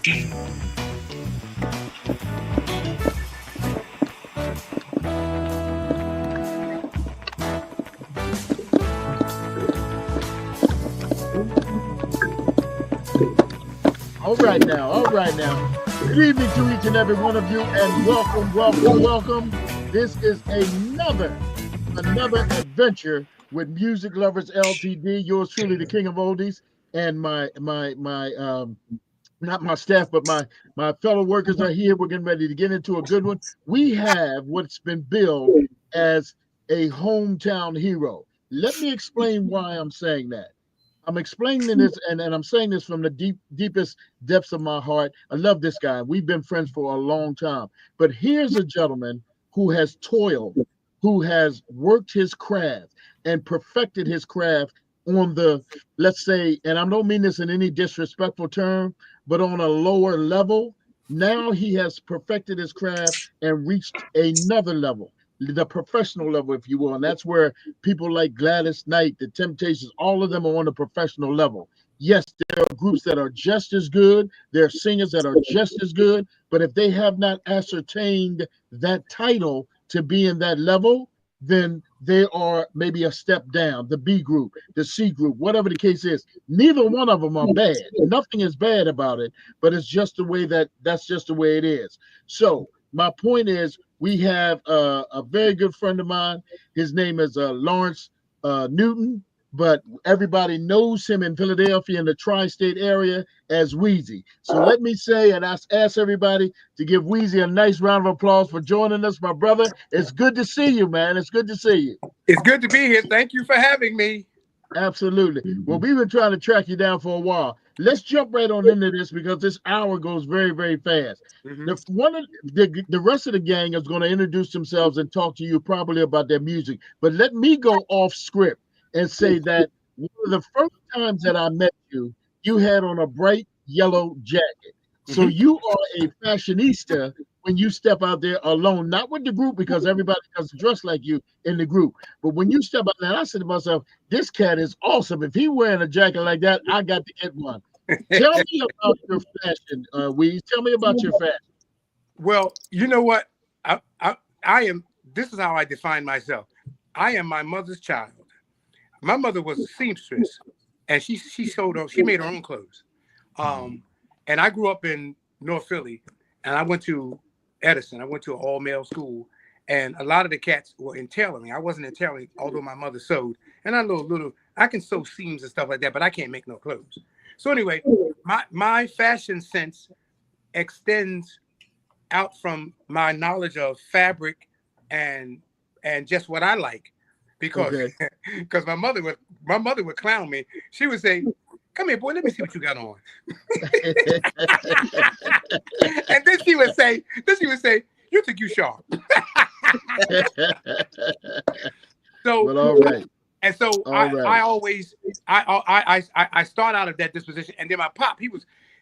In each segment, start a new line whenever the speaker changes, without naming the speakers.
All right now. Good evening to each and every one of you, and welcome. This is another adventure with Music Lovers Ltd. Yours truly, the King of Oldies, and my not my staff, but my fellow workers are here. We're getting ready to get into a good one. We have what's been billed as a hometown hero. Let me explain why I'm saying that. I'm explaining this, and I'm saying this from the deepest depths of my heart. I love this guy. We've been friends for a long time. But here's a gentleman who has toiled, who has worked his craft and perfected his craft on the, let's say, and I don't mean this in any disrespectful term, but on a lower level. Now he has perfected his craft and reached another level, the professional level, if you will. And that's where people like Gladys Knight, the Temptations, all of them are on the professional level. Yes, there are groups that are just as good. There are singers that are just as good. But if they have not ascertained that title to be in that level, then they are maybe a step down, the B group, the C group, whatever the case is. Neither one of them are bad. Nothing is bad about it, but it's just the way that's just the way it is. So my point is, we have a very good friend of mine. His name is Lawrence Newton, but everybody knows him in Philadelphia in the tri-state area as Weasee. So let me say, and I ask everybody to give Weasee a nice round of applause for joining us, my brother. It's good to see you, man. It's good to see you.
It's good to be here. Thank you for having me.
Absolutely. Well, we've been trying to track you down for a while. Let's jump right on into this because this hour goes very, very fast.
Mm-hmm.
The rest of the gang is going to introduce themselves and talk to you probably about their music. But let me go off script and say that one of the first times that I met you, you had on a bright yellow jacket. So you are a fashionista when you step out there alone, not with the group, because everybody doesn't dress like you in the group. But when you step out there, and I said to myself, this cat is awesome. If he wearing a jacket like that, I got to get one. Tell me about your fashion, Weez. Tell me about your fashion.
Well, you know what? I am, this is how I define myself. I am my mother's child. My mother was a seamstress, and she made her own clothes. And I grew up in North Philly, and I went to Edison. I went to an all-male school, and a lot of the cats were in tailoring. I wasn't in tailoring, although my mother sewed. And I can sew seams and stuff like that, but I can't make no clothes. So anyway, my fashion sense extends out from my knowledge of fabric and just what I like, because my mother would clown me. She would say, "Come here, boy, let me see what you got on." And then she would say, "You think you sharp." So,
but all right.
And so I always start out of that disposition. And then my pop,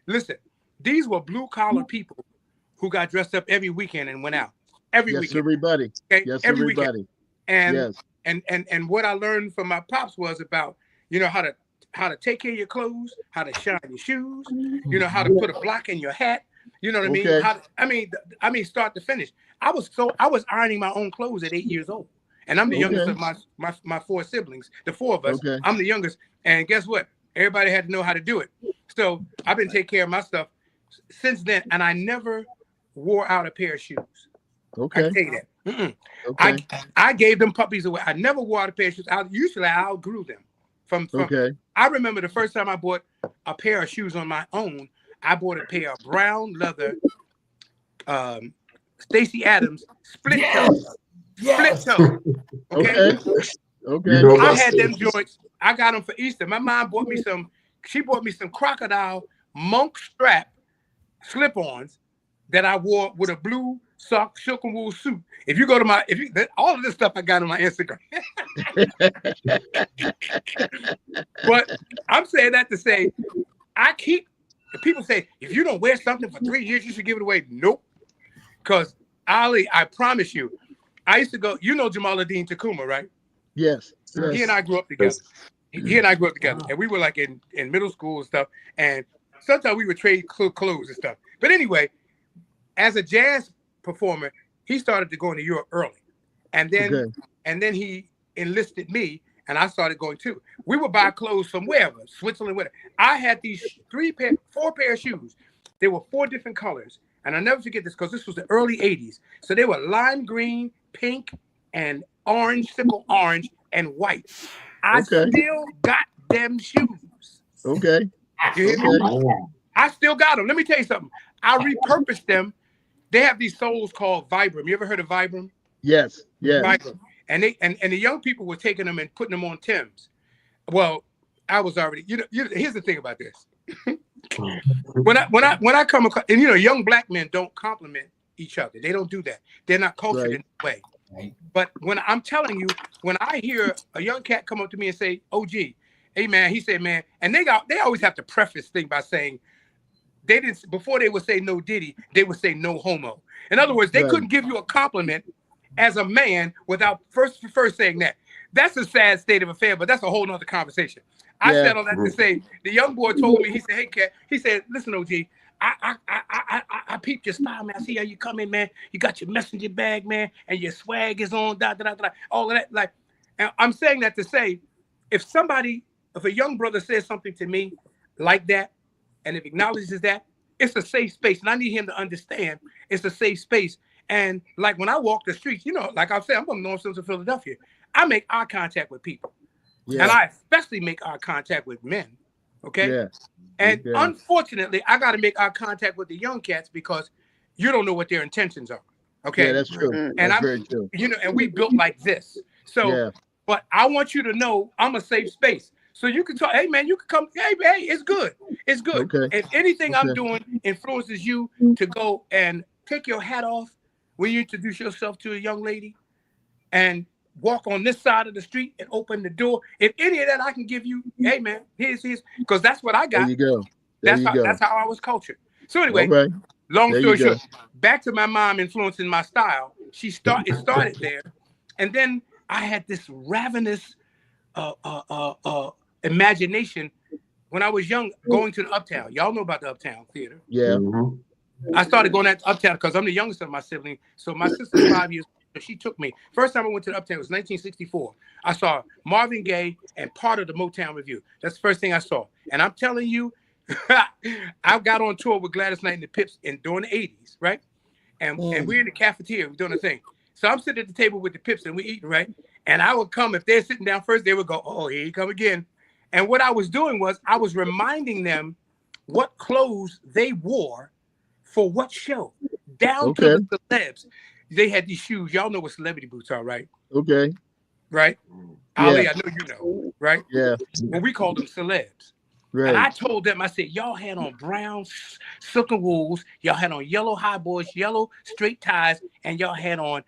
listen, these were blue collar people who got dressed up every weekend and went out every weekend.
Everybody.
Okay?
Yes,
every
everybody.
Weekend. And what I learned from my pops was about, how to take care of your clothes, how to shine your shoes, how to put a block in your hat. You know what I mean? I mean, start to finish. I was ironing my own clothes at 8 years old. And I'm the youngest of my four siblings, the four of us. I'm the youngest. And guess what? Everybody had to know how to do it. So I've been taking care of my stuff since then. And I never wore out a pair of shoes. I can tell you that. I gave them puppies away. I never wore out a pair of shoes. Usually I outgrew them. I remember the first time I bought a pair of shoes on my own. I bought a pair of brown leather Stacey Adams split toe. Split toe. Okay. I had them joints. I got them for Easter. My mom bought me some. She bought me some crocodile monk strap slip-ons that I wore with a blue sock silk and wool suit. If you go to all of this stuff I got on my Instagram. But I'm saying that to say, people say, if you don't wear something for 3 years, you should give it away. Nope. Because Ali, I promise you, I used to go, Jamaluddin Takuma, right?
Yes.
He and I grew up together. He and I grew up together. And we were like in middle school and stuff. And sometimes we would trade clothes and stuff. But anyway, as a jazz performer, he started to go into Europe early, and then he enlisted me, and I started going too. We would buy clothes from wherever, Switzerland, whatever. I had these 4 pair of shoes. They were 4 different colors, and I'll never forget this because this was the early '80s. So they were lime green, pink, and orange, sickle orange, and white. I still got them shoes.
Okay.
You hear me? I still got them. Let me tell you something. I repurposed them. They have these soles called Vibram. You ever heard of Vibram?
Yes. Yes.
Vibram. And the young people were taking them and putting them on Timbs. Well, I was already. Here's the thing about this. when I come across, and young black men don't compliment each other. They don't do that. They're not cultured in that way. Right. But when I'm telling you, when I hear a young cat come up to me and say, "OG, hey man," he said, "Man," and they always have to preface thing by saying they didn't, before they would say no Diddy, they would say no homo. In other words, they couldn't give you a compliment as a man without first saying that. That's a sad state of affair, but that's a whole nother conversation. I said all that to say the young boy told me, he said, "Hey cat," he said, "Listen, OG, I peeped your style, man. I see how you come in, man. You got your messenger bag, man, and your swag is on, all of that." Like, and I'm saying that to say, if a young brother says something to me like that, and if acknowledges that, it's a safe space. And I need him to understand it's a safe space. And like when I walk the streets, like I said, I'm from North Central Philadelphia. I make eye contact with people. Yeah. And I especially make eye contact with men. Okay. Yeah. And unfortunately, I got to make eye contact with the young cats because you don't know what their intentions are. Okay. Yeah,
that's true.
And
that's very true.
And we built like this. So, but I want you to know I'm a safe space. So you can talk, hey man, you can come, hey, it's good. It's good. Okay. If anything I'm doing influences you to go and take your hat off when you introduce yourself to a young lady and walk on this side of the street and open the door. If any of that I can give you, hey man, here's because that's what I got.
There you go.
That's how I was cultured. So anyway, long story short, back to my mom influencing my style. It started there. And then I had this ravenous imagination when I was young, going to the Uptown. Y'all know about the Uptown Theater.
Yeah.
I started going to Uptown because I'm the youngest of my siblings. So my sister's 5 years old. She took me. First time I went to the Uptown was 1964. I saw Marvin Gaye and part of the Motown Review. That's the first thing I saw. And I'm telling you, I got on tour with Gladys Knight and the Pips during the 80s, right? And we're in the cafeteria, we're doing a thing. So I'm sitting at the table with the Pips and we eating, right? And I would come, if they're sitting down first, they would go, "Oh, here you come again." And what I was doing was I was reminding them what clothes they wore for what show, down to the celebs. They had these shoes. Y'all know what celebrity boots are, right?
Okay.
Right? Yeah. Ali, I know you know, right?
Yeah.
Well, we called them celebs.
Right.
And I told them, I said, y'all had on brown silken wools, y'all had on yellow high boys, yellow straight ties, and y'all had on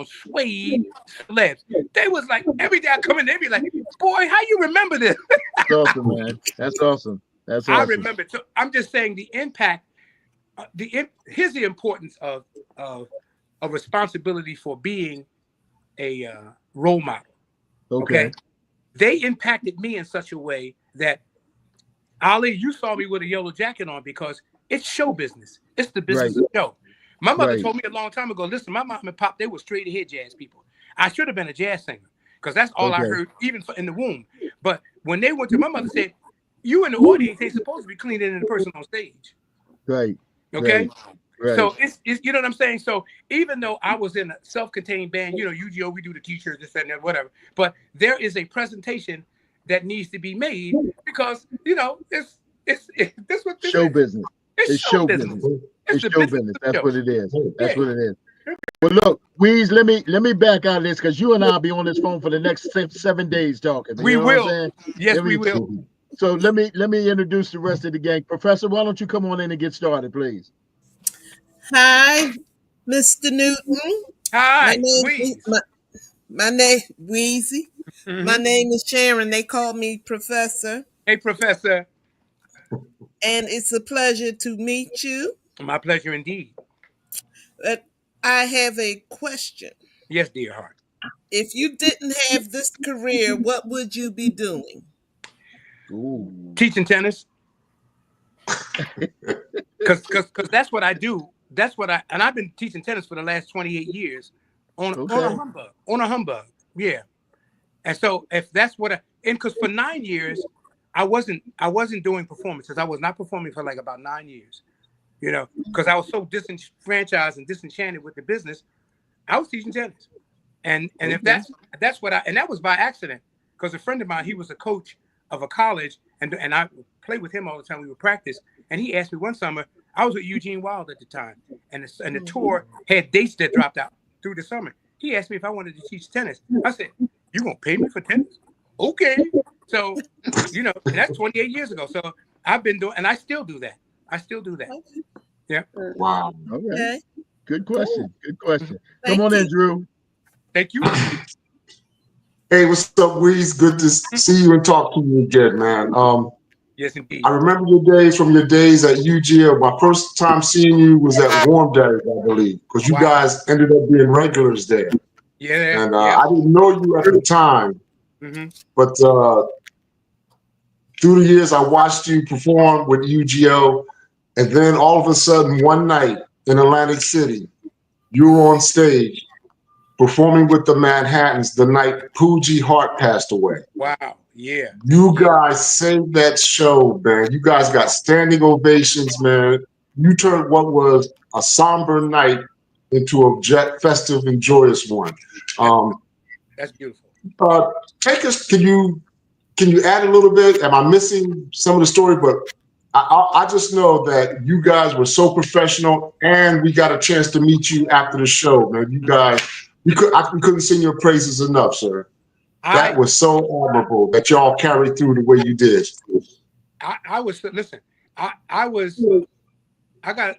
suede celebs. They was like, every day I come in, they be like, "Boy, how you remember this?"
That's awesome, man. That's awesome. That's awesome.
I remember it. So I'm just saying the impact. Here's the importance of responsibility for being a role model. Okay. They impacted me in such a way that, Ali, you saw me with a yellow jacket on because it's show business. It's the business of show. My mother told me a long time ago, listen, my mom and pop, they were straight ahead jazz people. I should have been a jazz singer because that's all I heard, even in the womb. But when they went to, my mother said, "You in the audience ain't supposed to be cleaner than the person on stage."
Right.
Okay. Right. So it's you know what I'm saying? So even though I was in a self-contained band, UGO, we do the t-shirts, this and that, whatever. But there is a presentation that needs to be made because it's what this
show
is.
Business. It's show business. It's show business. That's what it is. That's what it is. Well, look, Wease, let me back out of this because you and I'll be on this phone for the next 7 days talking.
We will. Yes, we will.
So let me introduce the rest of the gang. Professor, why don't you come on in and get started, please?
Hi, Mr. Newton.
Hi,
my name Weasee. Mm-hmm. My name is Sharon. They call me Professor.
Hey, Professor.
And it's a pleasure to meet you.
My pleasure indeed.
But I have a question.
Yes, dear heart.
If you didn't have this career, what would you be doing?
Ooh. Teaching tennis. Because that's what I do. And I've been teaching tennis for the last 28 years on a humbug. Yeah. And so if that's what because for 9 years, I wasn't doing performances. I was not performing for like about 9 years, because I was so disenfranchised and disenchanted with the business. I was teaching tennis. And if that's what and that was by accident, because a friend of mine, he was a coach of a college, and I played with him all the time. We would practice, and he asked me one summer. I was with Eugene Wild at the time, and the tour had dates that dropped out through the summer. He asked me if I wanted to teach tennis. I said, "You gonna pay me for tennis?" Okay. So, and that's 28 years ago. So I've been doing, and I still do that. Yeah.
Wow.
Okay. Good question. Good question.
Thank
Come on
you.
in, Drew.
Thank you.
Hey, what's up, Weasee? Good to see you and talk to you again, man.
Yes, indeed.
I remember your days at UGO. My first time seeing you was at Warm Days, I believe, because you guys ended up being regulars there.
Yeah.
And I didn't know you at the time, but through the years, I watched you perform with UGO, and then all of a sudden, one night in Atlantic City, you were on stage performing with the Manhattans the night Poogie Hart passed away.
Wow. Yeah.
You guys saved that show, man. You guys got standing ovations, man. You turned what was a somber night into a festive and joyous one.
That's beautiful.
Take us. Can you add a little bit? Am I missing some of the story? But I just know that you guys were so professional, and we got a chance to meet you after the show, man. You guys, we couldn't sing your praises enough, sir. That was so admirable that y'all carried through the way you did.
I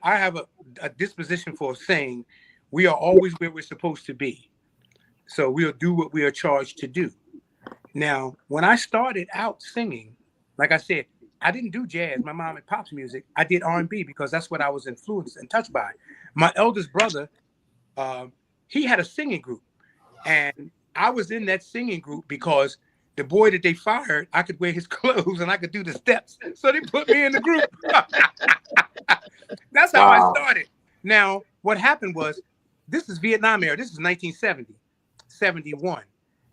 have a disposition for saying we are always where we're supposed to be. So we'll do what we are charged to do. Now, when I started out singing, like I said, I didn't do jazz, my mom and pop's music. I did R&B because that's what I was influenced and touched by. My eldest brother, he had a singing group, and I was in that singing group because the boy that they fired, I could wear his clothes and I could do the steps. So they put me in the group. That's how I started. Now, what happened was, this is Vietnam era. This is 1970, 71.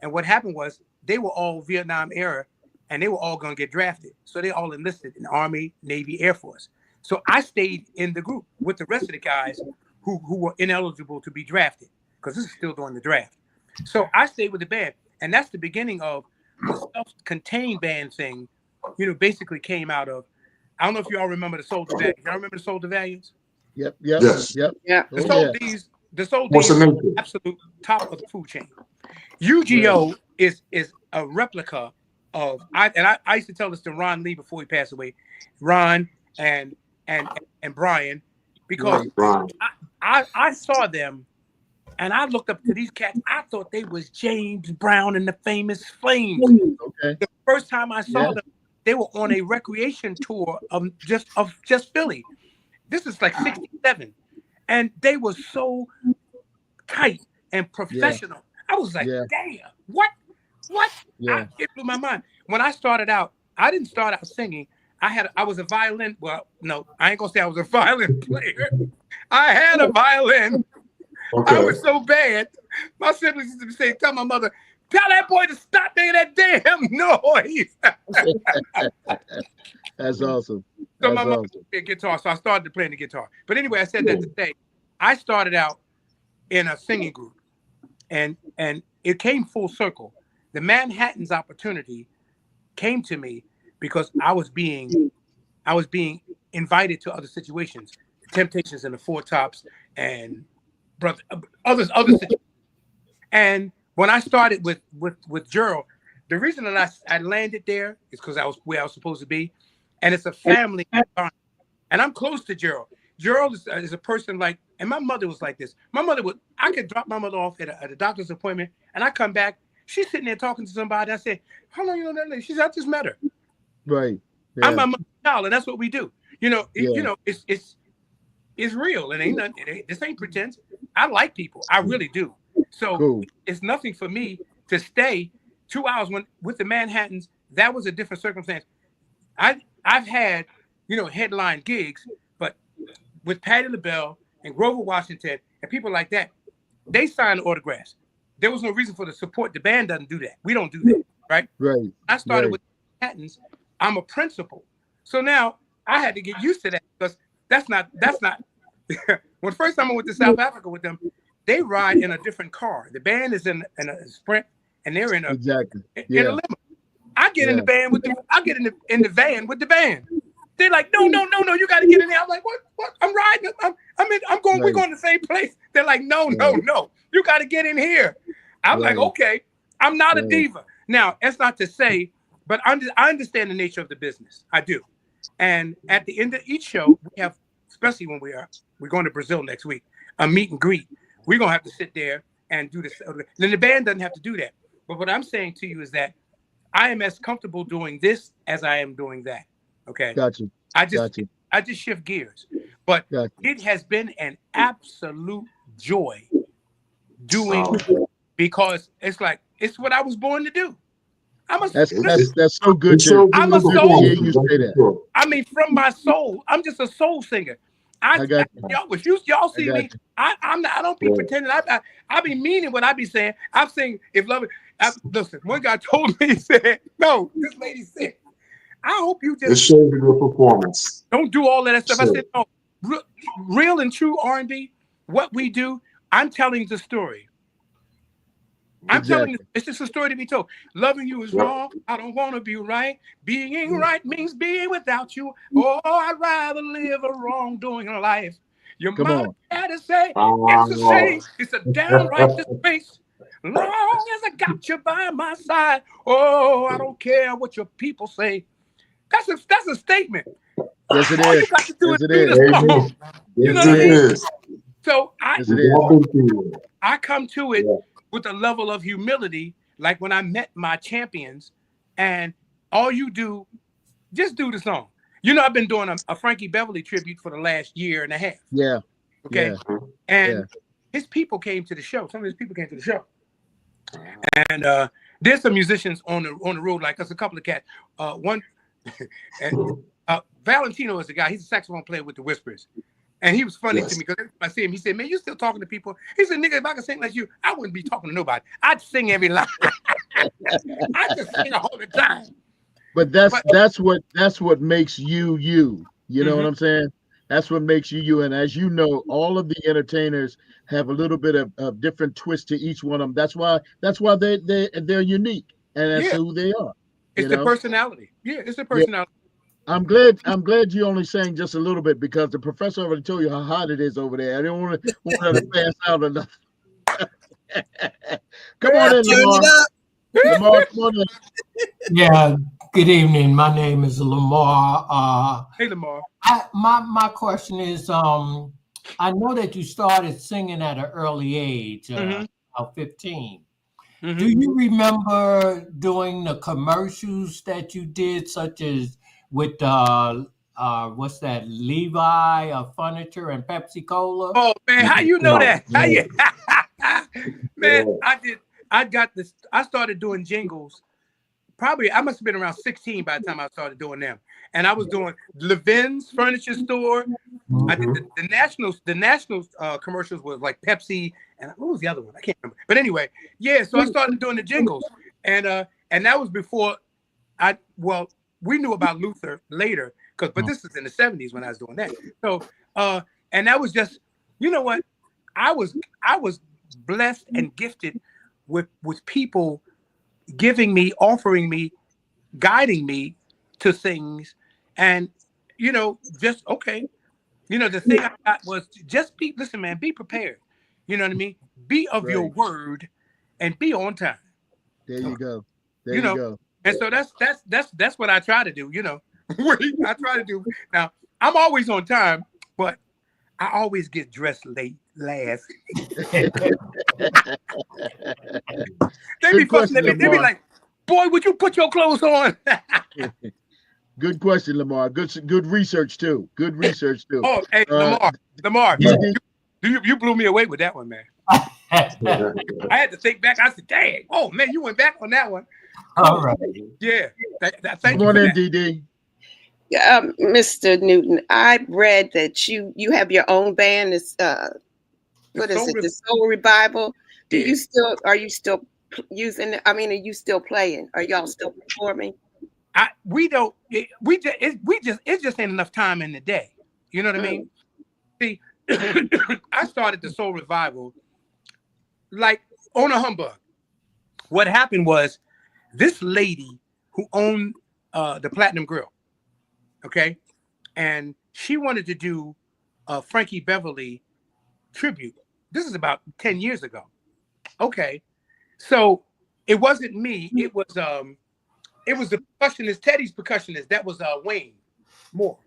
And what happened was, they were all Vietnam era, and they were all going to get drafted. So they all enlisted in Army, Navy, Air Force. So I stayed in the group with the rest of the guys who were ineligible to be drafted, because this is still during the draft. So I stayed with the band, and that's the beginning of the self-contained band thing. Basically came out of. I don't know if you all remember the Soul to Values. Y'all remember the Soul to Values?
Yes.
Yep.
The Soul D's absolute top of the food chain. UGO is a replica of. I used to tell this to Ron Lee before he passed away, Ron and Brian, because I saw them. And I looked up to these cats. I thought they was James Brown and the Famous Flames. Okay. The first time I saw them, they were on a recreation tour of just Philly. This is like 67. And they were so tight and professional. I was like, damn, what? Yeah. It blew my mind. When I started out, I didn't start out singing. I was a violin. Well, no, I ain't gonna say I was a violin player. I had a violin. Okay. I was so bad. My siblings used to say, tell my mother, tell that boy to stop making that damn noise.
That's awesome.
So my mother played guitar, so I started playing the guitar. But anyway, I said that to say, I started out in a singing group, and it came full circle. The Manhattan's opportunity came to me because I was being invited to other situations, the Temptations and the Four Tops, and other situations. And when I started with Gerald, the reason that I landed there is because I was where I was supposed to be, and it's a family environment. And I'm close to Gerald. Gerald is a person like, and my mother was like this. I could drop my mother off at a doctor's appointment, and I come back, she's sitting there talking to somebody. I said, how long you know that lady? She said, I just met her.
Right. Yeah.
I'm my mother's child, and that's what we do. It's real. It ain't nothing. This ain't pretense. I like people. I really do. So It's nothing for me to stay 2 hours with the Manhattans. That was a different circumstance. I've had headline gigs, but with Patti LaBelle and Grover Washington and people like that, they signed autographs. There was no reason for the support. The band doesn't do that. We don't do that, right?
Right.
I started
right.
with Manhattans. I'm a principal, so now I had to get used to that because that's not. When first time I went to South Africa with them, they ride in a different car. The band is in a Sprint, and they're in a
exactly
in a limo. I get in the band with I get in the van with the band. They're like, no, you got to get in there. I'm like, what? I'm riding. I'm going. We're going to the same place. They're like, no, you got to get in here. I'm like, okay. I'm not a diva. Now, that's not to say, but I understand the nature of the business. I do. And at the end of each show, we have, especially when we're going to Brazil next week, a meet and greet. We're gonna have to sit there and do this. Then the band doesn't have to do that. But what I'm saying to you is that I am as comfortable doing this as I am doing that. Okay.
Gotcha.
I just shift gears. But it has been an absolute joy doing because it's like it's what I was born to do. That's
so good.
I'm a soul.
You say that.
I mean, from my soul, I'm just a soul singer. I got y'all see me. I don't be pretending. I be meaning what I be saying. I'm saying if love. Listen, one guy told me, he said, "No, this lady said, I hope you just
show your performance.
Don't do all that stuff." I said, "No, real and true R&B. What we do, I'm telling the story. I'm telling you, it's just a story to be told. Loving you is wrong. I don't want to be right. Being right means being without you. Oh, I'd rather live a wrongdoing life. Your mama had to say, it's a shame. It's a downright disgrace. Long as I got you by my side. Oh, I don't care what your people say." That's a statement.
Yes, it
all
is.
You got to do
yes,
is do the song. You know what I mean? So I come to it with a level of humility, like when I met my champions, and all you do, just do the song. I've been doing a Frankie Beverly tribute for the last year and a half.
Yeah.
Okay. Yeah. And his people came to the show. Some of his people came to the show. And there's some musicians on the road, like us, a couple of cats. One, Valentino is the guy. He's a saxophone player with the Whispers. And he was funny to me because every time I see him, he said, "Man, you still talking to people?" He said, "Nigga, if I could sing like you, I wouldn't be talking to nobody. I'd sing every line. I just sing all the time."
But that's what makes you you. You know what I'm saying? That's what makes you you. And as you know, all of the entertainers have a little bit of different twist to each one of them. That's why they're unique, and that's who they are.
It's the personality. Yeah, it's the personality.
I'm glad you only sang just a little bit because the professor already told you how hot it is over there. I didn't want her to pass out enough. Come on in, Lamar. Lamar, come on in.
Yeah, good evening. My name is Lamar.
Hey, Lamar.
My question is, I know that you started singing at an early age, of 15. Do you remember doing the commercials that you did, such as with what's that, Levi Furniture and Pepsi Cola?
Oh man, how you know that? Man, I started doing jingles. Probably I must have been around 16 by the time I started doing them. And I was doing Levin's Furniture Store. I did the national commercials was like Pepsi, and what was the other one? I can't remember. But anyway, so I started doing the jingles. And that was before we knew about Luther later, but this is in the 70s when I was doing that. So and that was just, you know what? I was blessed and gifted with people giving me, offering me, guiding me to things, and just okay. The thing I got was just listen, man, be prepared. You know what I mean? Be of your word and be on time.
There you go. There you go.
And so that's what I try to do, I try to do. Now, I'm always on time, but I always get dressed last. They be fussing at me. They be like, "Boy, would you put your clothes on?"
Good question, Lamar. Good research too. Good research too.
Oh, hey, Lamar, you blew me away with that one, man. I had to think back. I said, "Dang, oh man, you went back on that one."
All right.
Yeah. Thank
Come
you
on
for
in,
that.
DD.
Mr. Newton, I read that you have your own band. It's what is it? The Soul Revival. Are you still using it? I mean, are you still playing? Are y'all still performing?
It just ain't enough time in the day. You know what I mean? See, I started the Soul Revival like on a humbug. What happened was this lady who owned the Platinum Grill, okay, and she wanted to do a Frankie Beverly tribute. This is about 10 years ago. Okay, so it wasn't me. It was the percussionist, Teddy's percussionist. That was Wayne Moore.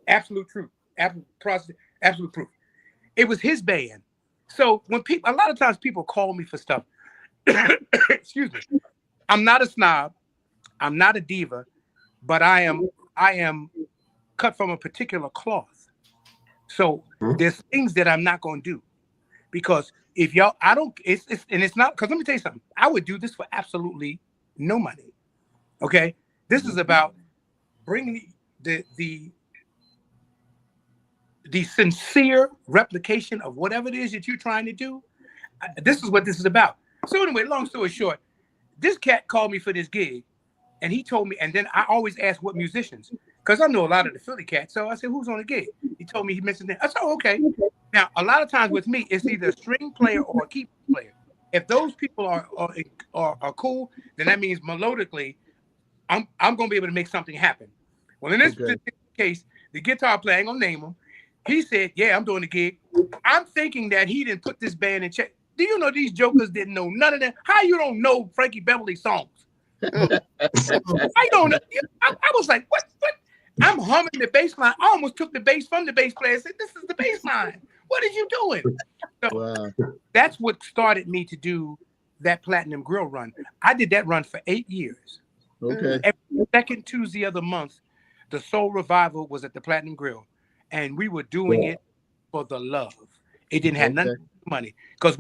Absolute truth. Absolute proof. It was his band. So when a lot of times people call me for stuff. Excuse me. I'm not a snob. I'm not a diva, but I am cut from a particular cloth. So there's things that I'm not going to do because if y'all, I don't. It's not because let me tell you something. I would do this for absolutely no money. Okay, this is about bringing the sincere replication of whatever it is that you're trying to do. This is what this is about. So anyway, long story short, this cat called me for this gig, and he told me. And then I always ask what musicians, because I know a lot of the Philly cats. So I said, "Who's on the gig?" He told me he mentioned that. I said, "Oh, okay." Now a lot of times with me, it's either a string player or a keyboard player. If those people are cool, then that means melodically, I'm gonna be able to make something happen. Well, in this case, the guitar player, I ain't gonna name him. He said, "Yeah, I'm doing the gig." I'm thinking that he didn't put this band in check. Do you know these jokers didn't know none of that? How you don't know Frankie Beverly songs? I don't know. I was like, what? I'm humming the bass line. I almost took the bass from the bass player and said, "This is the bass line. What are you doing?" So that's what started me to do that Platinum Grill run. I did that run for 8 years.
Okay.
Every second Tuesday of the month, the Soul Revival was at the Platinum Grill, and we were doing it for the love. It didn't have nothing to do with money because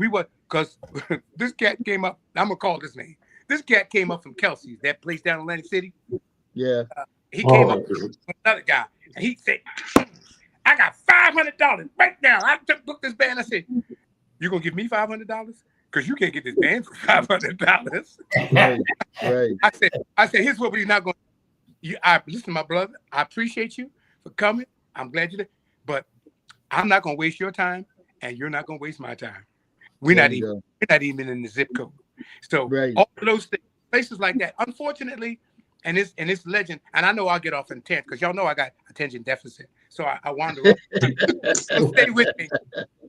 this cat came up. I'm gonna call this name. This cat came up from Kelsey's, that place down in Atlantic City.
Yeah.
He came up with another guy, and he said, "I got $500 right now." I booked this band. I said, "You gonna give me $500? Because you can't get this band for $500."
Right.
I said, "Here's what we're not going to." Listen, my brother. I appreciate you for coming. I'm glad you did, but I'm not going to waste your time, and you're not going to waste my time. We're not even in the zip code. So all of those things, places like that, unfortunately, and it's legend. And I know I'll get off in 10 because y'all know I got attention deficit, so I wander off. So stay with me.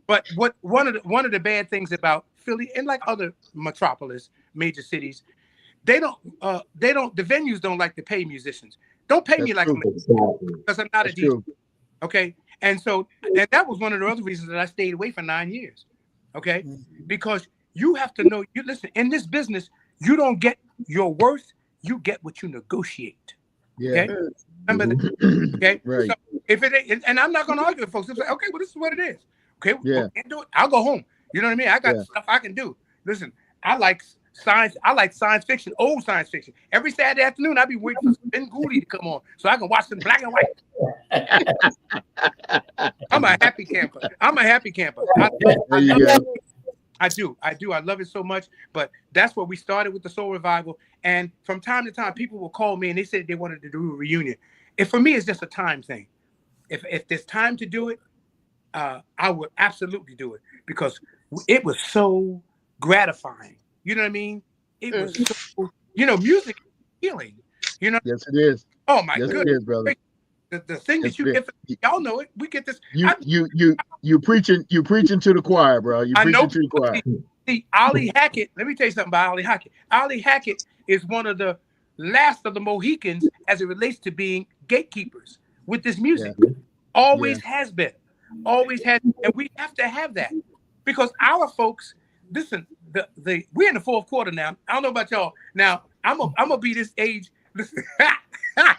But one of the bad things about Philly and like other metropolis major cities, the venues don't like to pay musicians. Don't pay me like I'm because I'm not a DJ. Okay. And so that was one of the other reasons that I stayed away for 9 years. Okay. Because you have to know, you listen, in this business, you don't get your worth, you get what you negotiate.
Yeah.
Okay. Remember that? Okay.
Right.
So if it ain't, and I'm not gonna argue with folks. It's like, okay, well, this is what it is. Okay,
yeah.
Can't do it. I'll go home. You know what I mean? I got stuff I can do. Listen, I like science. I like science fiction, old science fiction. Every Saturday afternoon, I be waiting for Ben Goody to come on so I can watch them black and white. I'm a happy camper. I do. I love it so much. But that's where we started with the Soul Revival. And from time to time, people will call me and they said they wanted to do a reunion. And for me, it's just a time thing. If there's time to do it, I would absolutely do it because it was so gratifying. You know what I mean? It was so, music is healing. You know?
Yes, it is.
Oh my
goodness.
It
is, brother.
The thing that you get, y'all know it. We get this.
You preaching to the choir, bro. You preaching to the choir.
See, Ollie Hackett. Let me tell you something about Ollie Hackett. Ollie Hackett is one of the last of the Mohicans as it relates to being gatekeepers with this music. Yeah. Always has been. Always has, and we have to have that because our folks. Listen, we're in the fourth quarter now. I don't know about y'all. Now I'm gonna be this age. Listen, I'm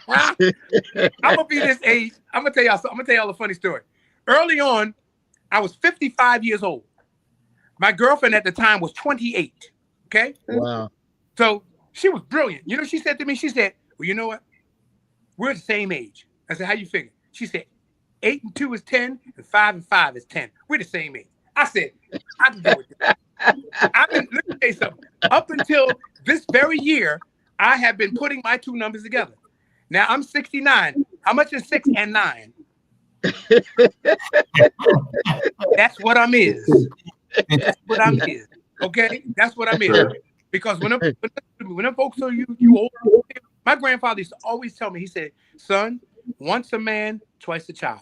gonna be this age. I'm gonna tell y'all a funny story. Early on, I was 55 years old. My girlfriend at the time was 28. Okay.
Wow.
So she was brilliant. You know, she said to me, she said, "Well, you know what? We're the same age." I said, how you figure? She said, 8 and 2 is 10, and 5 and 5 is 10. We're the same age. I said, I can go with that. Let me tell you something. Up until this very year, I have been putting my two numbers together. Now I'm 69. How much is 6 and 9? That's what I'm is. That's what I'm is. Okay? That's what I'm is. Because when them folks are you old, my grandfather used to always tell me, he said, son, once a man, twice a child.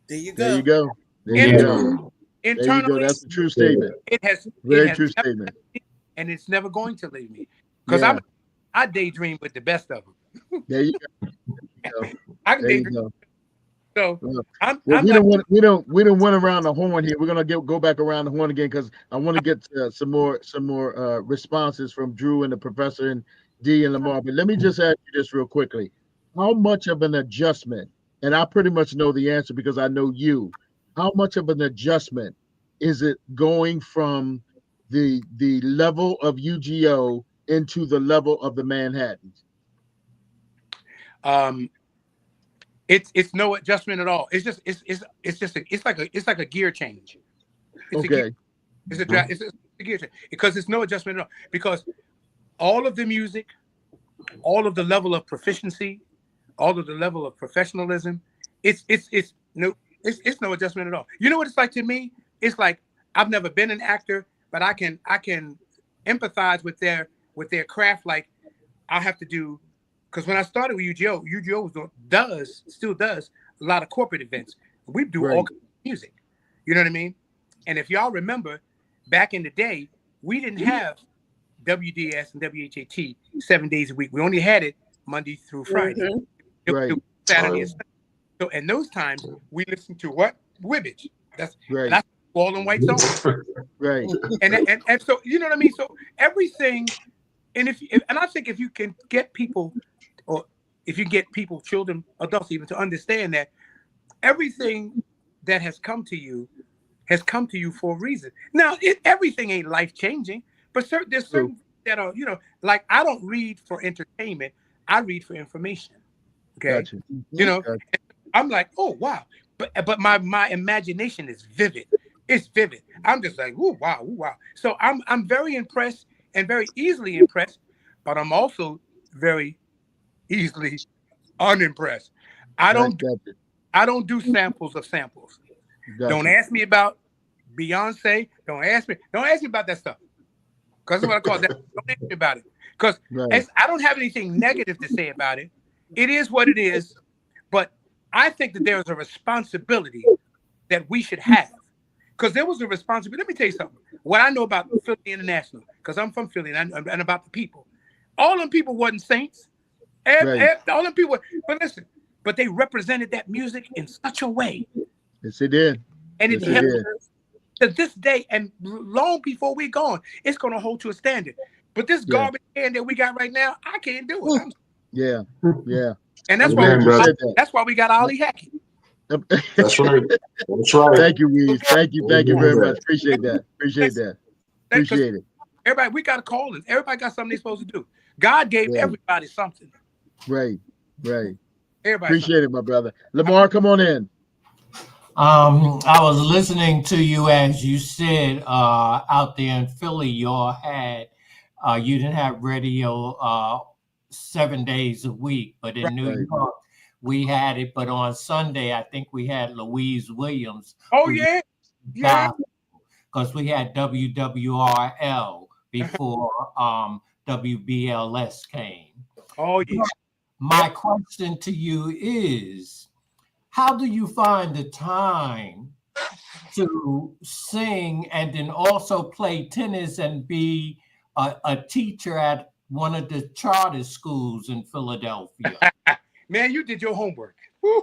There you go.
There you go. There you go.
Internally,
there you go. That's a true statement.
It has
true statement.
And it's never going to leave me. Because I daydream with the best of them.
There you go.
I can daydream. So
we don't went around the horn here. We're gonna go back around the horn again because I want to get some more responses from Drew and the professor and D and Lamar. But let me just ask you this real quickly: how much of an adjustment? And I pretty much know the answer because I know you. How much of an adjustment is it going from the level of UGO into the level of the Manhattans?
It's no adjustment at all. It's like a gear change. It's a gear change because it's no adjustment at all. Because all of the music, all of the level of proficiency, all of the level of professionalism, it's no adjustment at all. You know what it's like to me? It's like I've never been an actor, but I can empathize with their craft. Like I have to do. Because when I started with UGO still does a lot of corporate events. We do all kinds of music. You know what I mean? And if y'all remember, back in the day, we didn't have WDS and WHAT 7 days a week. We only had it Monday through Friday.
Mm-hmm. Right.
Saturday and Sunday. So in those times, we listened to what? Wibbage. That's all in white songs.
Right.
And so, you know what I mean? So everything, and I think if you can get people, or if you get people, children, adults even, to understand that everything that has come to you for a reason. Now, everything ain't life-changing, but there's certain that are, like I don't read for entertainment. I read for information. Okay.
Gotcha.
Gotcha. I'm like, oh, wow. But my imagination is vivid. It's vivid. I'm just like, ooh, wow, ooh, wow. So I'm very impressed and very easily impressed, but I'm also very easily unimpressed. I don't do samples of samples. Gotcha. Don't ask me about Beyonce. Don't ask me about that stuff. Because that's what I call that. Don't ask me about it. Because I don't have anything negative to say about it. It is what it is. But I think that there is a responsibility that we should have. Because there was a responsibility. Let me tell you something. What I know about Philly International, because I'm from Philly and about the people. All them people wasn't saints. All them people, but listen, but they represented that music in such a way.
Yes, they did.
And it helped us to this day, and long before we're gone, it's going to hold to a standard. But this garbage can that we got right now, I can't do it.
Yeah.
And that's why we got Ollie Hackett.
That's right. That's right.
Thank you, Weez. Thank you very much. Appreciate that. Appreciate it.
Everybody, we got to call it. Everybody got something they're supposed to do. God gave everybody something.
Right. Everybody.
Appreciate
it, my brother. Lamar, come on in.
I was listening to you as you said out there in Philly, you didn't have radio 7 days a week, but in New York we had it. But on Sunday, I think we had Louise Williams.
Oh yeah.
Because we had WWRL before WBLS came.
Oh yeah.
My question to you is, how do you find the time to sing and then also play tennis and be a teacher at one of the charter schools in Philadelphia?
Man, you did your homework. I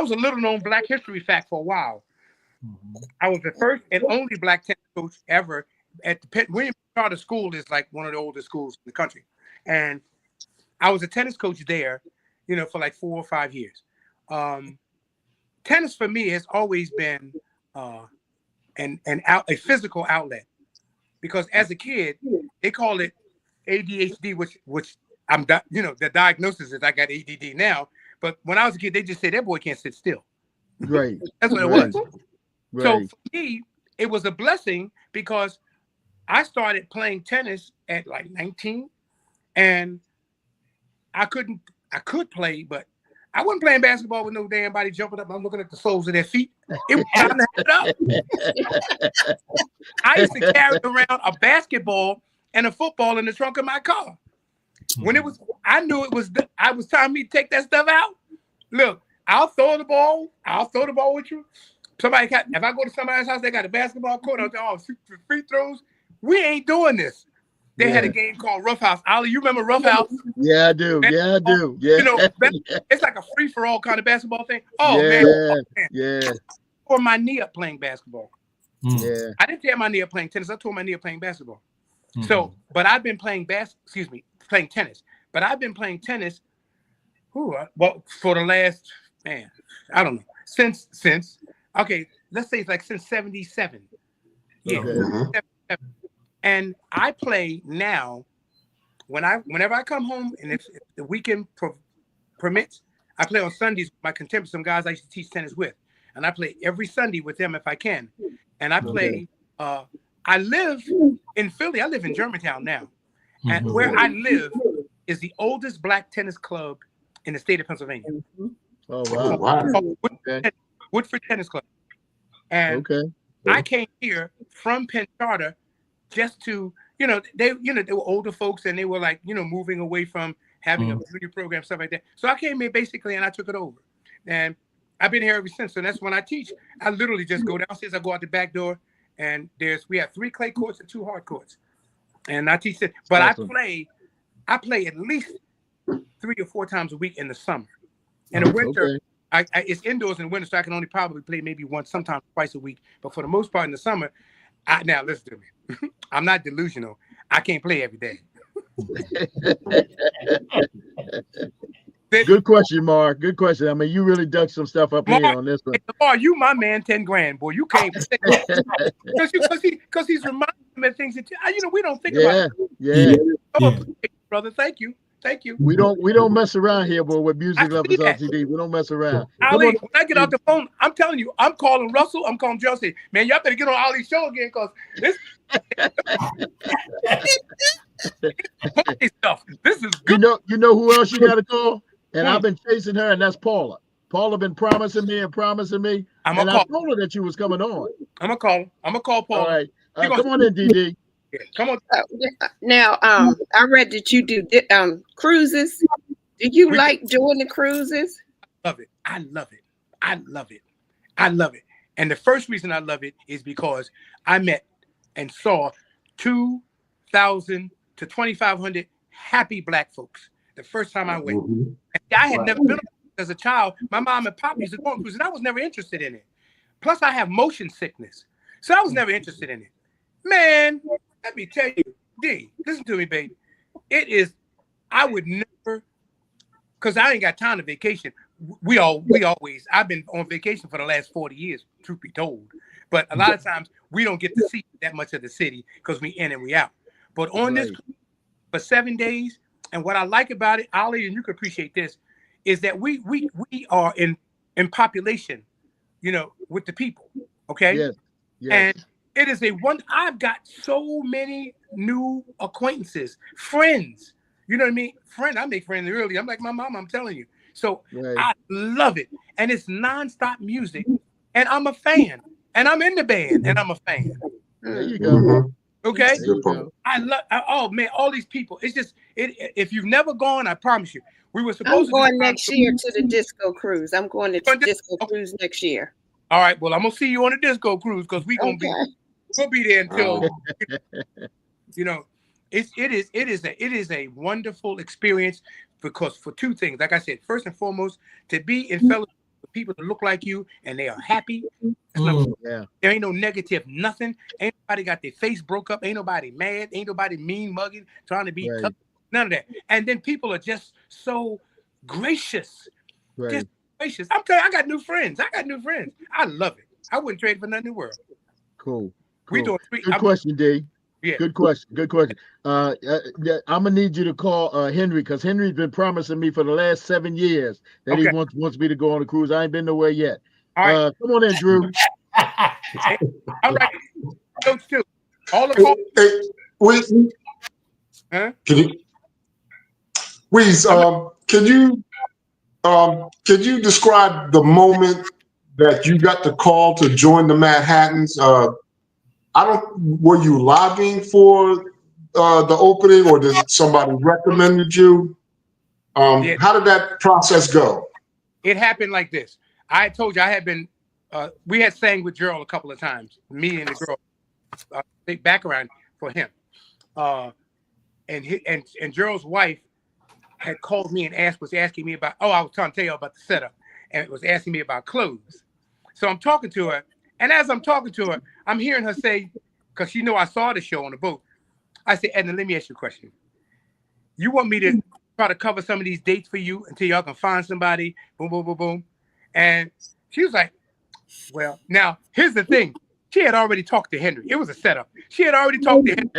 was a little known Black history fact for a while. I was the first and only Black tennis coach ever at the William Charter School. Is like one of the oldest schools in the country. And I was a tennis coach there, for like 4 or 5 years. Tennis for me has always been a physical outlet, because as a kid they call it ADHD, which the diagnosis is I got ADD now. But when I was a kid, they just said that boy can't sit still.
Right.
That's what it
Right.
was.
Right.
So for me, it was a blessing because I started playing tennis at like 19, and I could play, but I wasn't playing basketball with no damn body jumping up. I'm looking at the soles of their feet. It was time to have it up. I used to carry around a basketball and a football in the trunk of my car. When I knew it was time for me to take that stuff out. Look, I'll throw the ball with you. If I go to somebody's house, they got a basketball court. I'll shoot for free throws. We ain't doing this. They had a game called Rough House. Ollie, you remember Rough House?
Yeah, I do. Yeah, I do. Yeah.
It's like a free-for-all kind of basketball thing. Oh,
yeah,
man.
Yeah.
I tore my knee up playing basketball.
Yeah.
I didn't tear my knee up playing tennis. I tore my knee up playing basketball. So, but I've been playing playing tennis. But I've been playing tennis, for the last, man, I don't know, since let's say it's like since 77. Yeah. Okay. 77. And I play now whenever I come home, and if the weekend permits, I play on Sundays with my contemporaries, some guys I used to teach tennis with. And I play every Sunday with them if I can. And I play, I live in Philly. I live in Germantown now. And where I live is the oldest black tennis club in the state of Pennsylvania.
Oh, wow.
Woodford Tennis Club. And I came here from Penn Charter just to, they were older folks, and they were like, moving away from having a junior program, stuff like that. So I came here basically, and I took it over. And I've been here ever since. So that's when I teach. I literally just go downstairs, I go out the back door, and we have 3 clay courts and 2 hard courts. And I teach it. But awesome. I play at least 3 or 4 times a week in the summer. In the winter, it's indoors in the winter, so I can only probably play maybe once, sometimes twice a week. But for the most part in the summer, now listen to me. I'm not delusional. I can't play every day.
Good question, Mark. Good question. I mean, you really dug some stuff up here on this one.
Mark, you my man, 10 grand, boy. You can't play. Because he's reminding me of things that we don't think about.
Yeah.
Brother, thank you.
We don't mess around here, boy. With Music Lovers LTD, we don't mess around.
Ali, when I get off the phone, I'm telling you, I'm calling Russell. I'm calling Josie. Man, y'all better get on Ali's show again, because this stuff. This is good.
You know who else you got to call? And I've been chasing her, and that's Paula. Paula been promising me. I told her that you was coming on.
I'm gonna call Paula.
All right, come on in, DD.
Yeah, come on.
Now, I read that you do cruises. Do you like doing the cruises?
I love it. And the first reason I love it is because I met and saw 2,000 to 2,500 happy black folks the first time I went. And I had never been as a child. My mom and pop used to go on cruises, and I was never interested in it. Plus, I have motion sickness, so I was never interested in it. Man, let me tell you, D, listen to me, baby. It is, I would never, because I ain't got time to vacation. We always, I've been on vacation for the last 40 years, truth be told. But a lot of times we don't get to see that much of the city because we in and we out. But on this for 7 days, and what I like about it, Ali, and you can appreciate this, is that we are in population, with the people. Okay.
Yes.
And it is I've got so many new acquaintances, friends. You know what I mean? I make friends early. I'm like my mom, I'm telling you. So I love it. And it's nonstop music. And I'm a fan. And I'm in the band. And I'm a fan.
There you go.
Okay? I love, oh man, all these people. It's just, if you've never gone, I promise you. We were supposed to.
I'm going next year to the disco cruise. I'm going to the disco cruise next year.
All right. Well, I'm going to see you on the disco cruise because we'll be there until, it is a wonderful experience because for 2 things, like I said, first and foremost, to be in fellowship with people that look like you and they are happy. There ain't no negative, nothing. Ain't nobody got their face broke up. Ain't nobody mad. Ain't nobody mean mugging, trying to be tough. None of that. And then people are just so gracious. Just gracious. I'm telling you, I got new friends. I love it. I wouldn't trade for nothing in the world.
Cool.
We doing
Good question, D.
Yeah.
Good question. Good question. I'm gonna need you to call Henry, because Henry's been promising me for the last 7 years that he
Okay.
wants me to go on a cruise. I ain't been nowhere yet.
All right.
Come on in, Drew.
All right. Coach too. All the call.
Hey, Weasey,
Huh?
Can you describe the moment that you got the call to join the Manhattans? Were you lobbying for the opening, or did somebody recommended you?
Yeah.
How did that process go?
It happened like this. I told you I had been. We had sang with Gerald a couple of times. Me and the girl. Big background for him. And Gerald's wife had called me and was asking me about. Oh, I was trying to tell you about the setup, and it was asking me about clothes. So I'm talking to her, and as I'm talking to her, I'm hearing her say, because she know I saw the show on the boat. I said, Edna, let me ask you a question. You want me to try to cover some of these dates for you until y'all can find somebody? Boom, boom, boom, boom. And she was like, well, now here's the thing. She had already talked to Henry. It was a setup. She had already talked to Henry.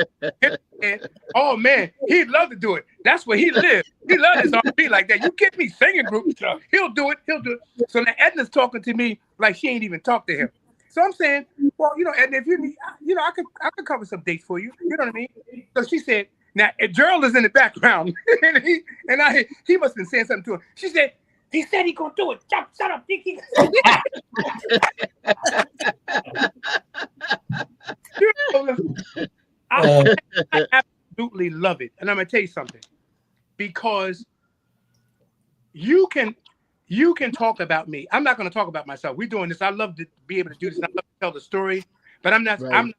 And, oh man, he'd love to do it. That's where he lives. He loves his R&B like that. You get me singing group stuff. He'll do it. He'll do it. So now Edna's talking to me like she ain't even talked to him. So I'm saying, well, Edna, if you need, I could cover some dates for you. You know what I mean? So she said, now Gerald is in the background, and he must have been saying something to her. She said, he said he gonna do it. Shut up, Dickie. I absolutely love it, and I'm gonna tell you something, because you can talk about me. I'm not gonna talk about myself. We're doing this. I love to be able to do this. And I love to tell the story, but I'm not. Right.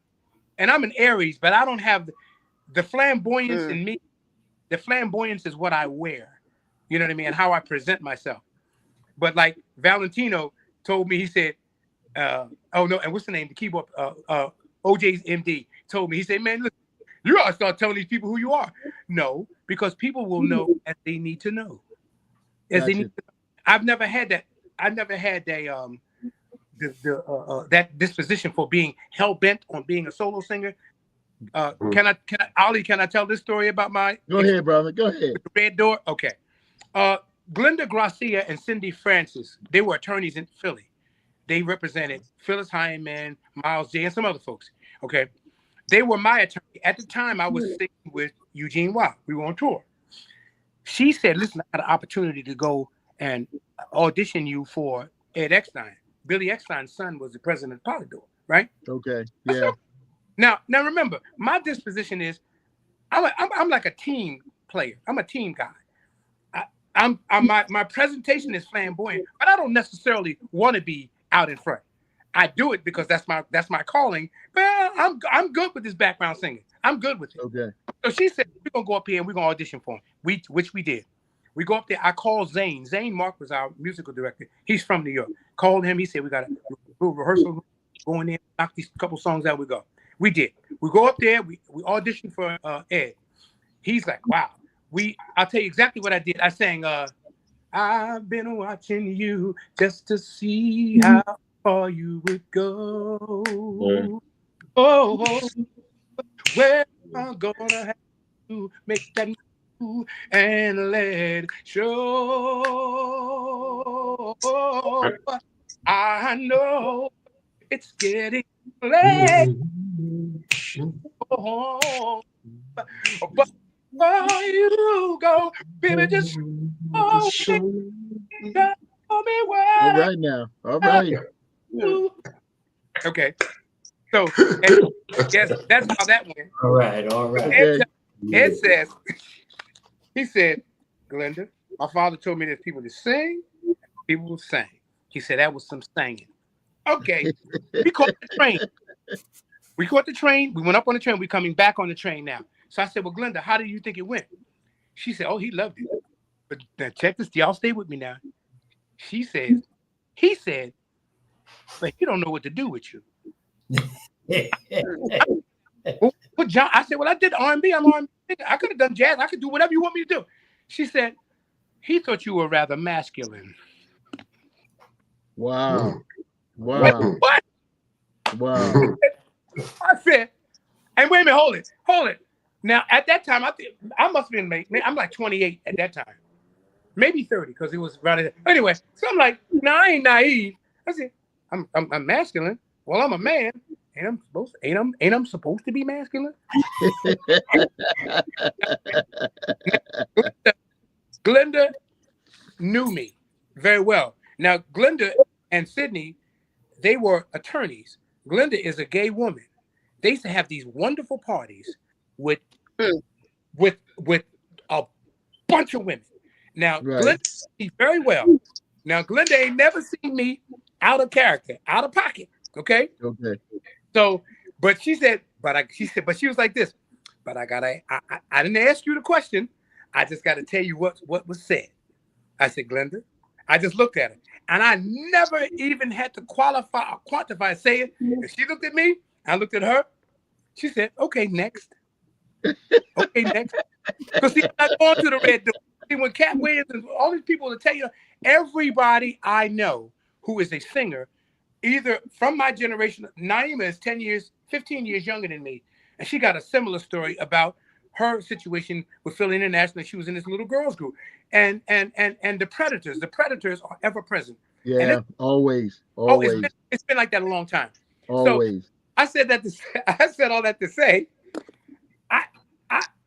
I'm an Aries, but I don't have the flamboyance in me. The flamboyance is what I wear. You know what I mean? And how I present myself. But like Valentino told me, he said, oh no, and what's the name? The keyboard, OJ's MD told me, he said, man, look, you gotta start telling these people who you are. No, because people will know as they need to know. As they need to know. I've never had that. I've never had that disposition for being hell bent on being a solo singer. Can I tell this story about my?
Go ahead, brother. Go ahead.
The red door. Okay. Glenda Gracia and Cindy Francis, they were attorneys in Philly. They represented Phyllis Hyman, Miles J, and some other folks. Okay. They were my attorney. At the time, I was singing with Eugene Wild. We were on tour. She said, listen, I had an opportunity to go and audition you for Ed Eckstein. Billy Eckstein's son was the president of Polydor, right?
Okay. Yeah.
Now remember, my disposition is I'm like a team player. I'm a team guy. My presentation is flamboyant, but I don't necessarily want to be out in front. I do it because that's my calling. But I'm good with this background singing. I'm good with it.
Okay.
So she said, we're gonna go up here and we're gonna audition for him. Which we did. We go up there. I called Zane. Zane Mark was our musical director. He's from New York. Called him. He said, we got a rehearsal, go in there, knock these couple songs out. We go. We did. We go up there. We auditioned for Ed. He's like, wow. I'll tell you exactly what I did. I sang, I've been watching you just to see how far you would go. Oh, where I'm gonna have to make that move and let it show. But I know it's getting late. Oh, but before you go, baby, just show me where.
All right now. All right.
Okay. So, yes, that's how that went.
All right.
Ed says, he said, Glenda, my father told me there's people that sing, people will sing. He said that was some singing. Okay. We caught the train. We went up on the train. We're coming back on the train now. So I said, well, Glenda, how do you think it went? She said, oh, he loved it. But now check this. Y'all stay with me now. He said, but he don't know what to do with you. But John, I said, well, I did R&B. I'm R&B. I could have done jazz. I could do whatever you want me to do. She said, he thought you were rather masculine.
Wow. Wow.
What?
Wow.
I said, And wait a minute, hold it. Now, at that time, I must have been, I'm like 28 at that time. Maybe 30, because it was right. Anyway, so I'm like, no, I ain't naive. I said, I'm masculine. Well, I'm a man. Ain't I'm supposed to be masculine? Glenda knew me very well. Now, Glenda and Sydney, they were attorneys. Glenda is a gay woman. They used to have these wonderful parties with a bunch of women. Now, right. Glenda knew me very well. Now, Glenda ain't never seen me out of character, out of pocket. Okay.
Okay.
So, but she said, but she was like this. But I didn't ask you the question. I just got to tell you what was said. I said, Glenda. I just looked at her, and I never even had to qualify or quantify, say it. And she looked at me. I looked at her. She said, "Okay, next." Okay, next. Because see, I'm not going to the red door. See, when Cat Williams and all these people will tell you, everybody I know who is a singer, either from my generation, Naima is 15 years younger than me, and she got a similar story about her situation with Philly International. She was in this little girls group, and the predators are ever present.
Yeah, always.
Oh, it's been like that a long time.
Always.
So I said all that to say,